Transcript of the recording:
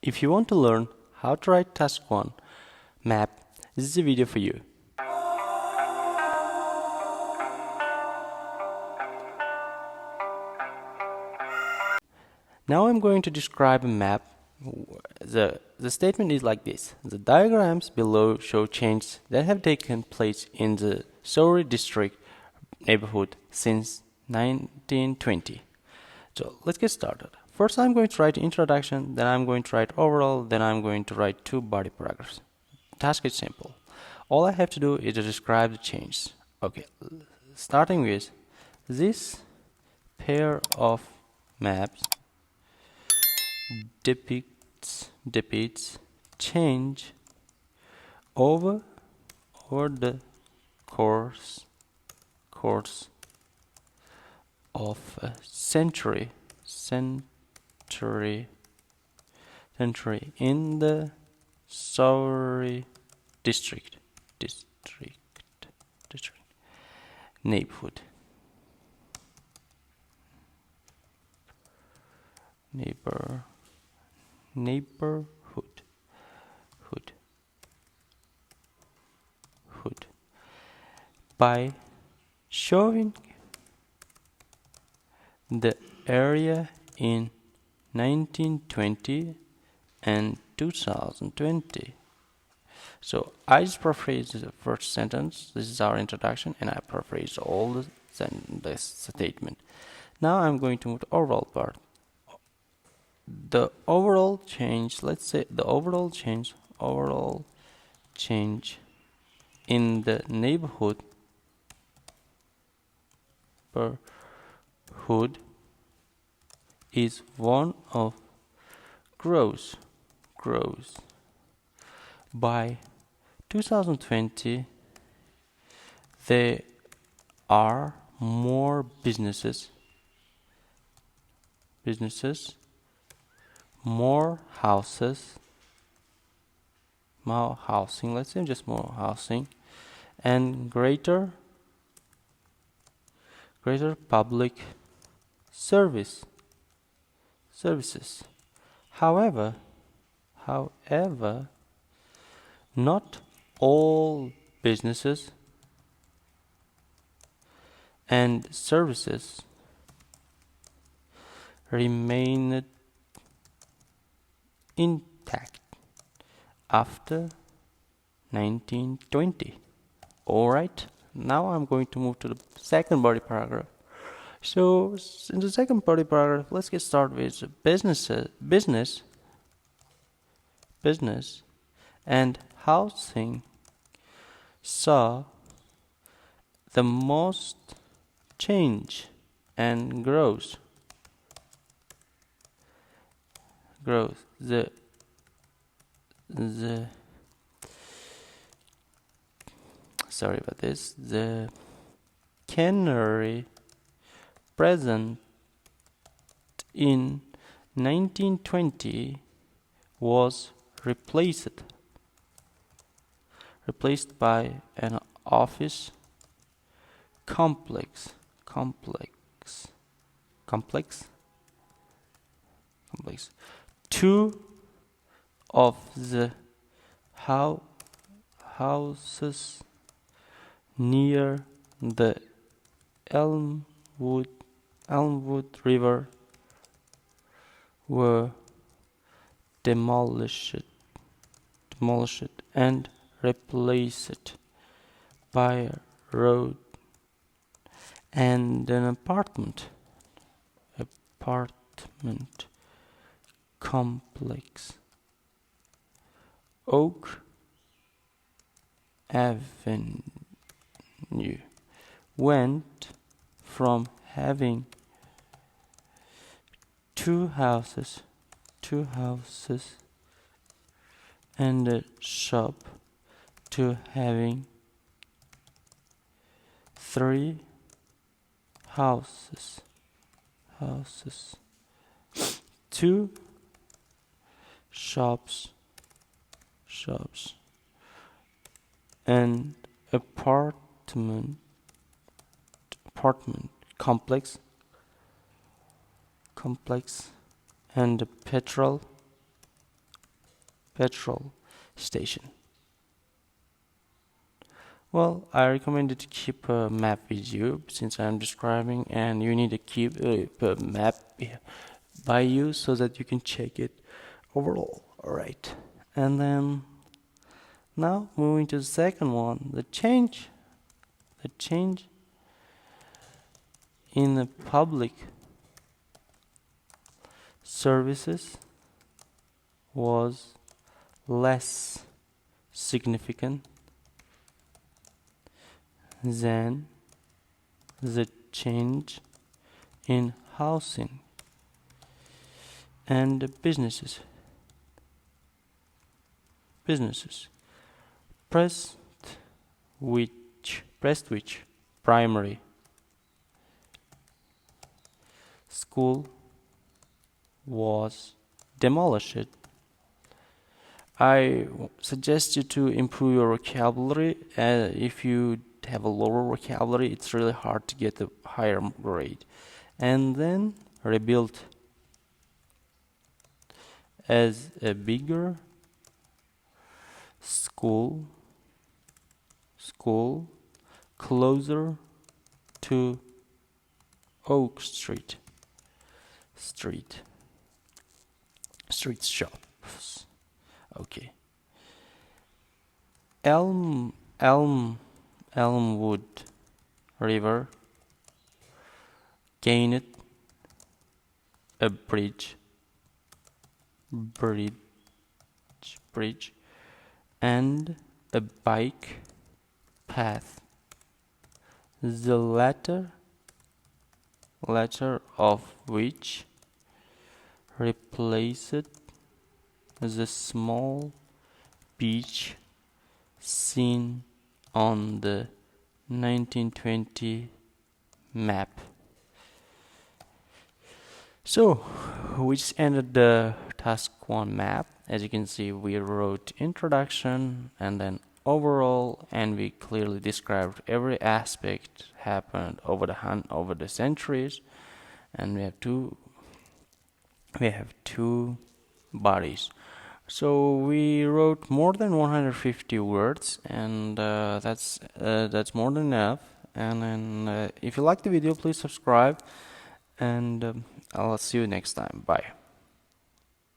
If you want to learn how to write task 1 map, this is a video for you. Now I'm going to describe a map. The statement is like this. The diagrams below show changes that have taken place in the Sawry District neighborhood since 1920. So let's get started. First I'm going to write introduction, then I'm going to write overall, then I'm going to write 2 body paragraphs. Task is simple. All I have to do is to describe the changes. Okay, starting with this pair of maps depicts change over the course of a century in the Sawry District neighborhood. By showing the area in 1920 and 2020. So I just paraphrase the first sentence. This is our introduction, and I paraphrase all the statement. Now I'm going to move to overall part. The overall change, let's say the overall change in the neighborhood is one of growth. By 2020 there are more businesses, more housing, let's say just more housing, and greater public services. However, not all businesses and services remained intact after 1920. Alright, now I'm going to move to the second body paragraph. So in the second body paragraph, let's get started with business and housing saw the most change and growth. The sorry about this. The cannery present in 1920 was replaced by an office complex. 2 of the houses near the Elmwood River were demolished and replaced by a road and an apartment complex. Oak Avenue went from having two houses and a shop to having 3 houses, 2 shops and apartment complex and a petrol petrol station. Well, I recommend you to keep a map with you since I'm describing, and you need to keep a map by you so that you can check it overall. Alright, and then now moving to the second one, the change in the public services was less significant than the change in housing and businesses. Prestwich Primary School was demolished. I suggest you to improve your vocabulary. If you have a lower vocabulary, it's really hard to get a higher grade. And then rebuilt as a bigger school closer to Oak Street shops. Okay. Elmwood River gained a bridge and a bike path. The latter of which replaced the small beach seen on the 1920 map. So, we just ended the task 1 map. As you can see, we wrote introduction and then overall, and we clearly described every aspect happened over the centuries. And we have two bodies. So we wrote more than 150 words, and that's more than enough. And then if you like the video, please subscribe, and I'll see you next time. Bye.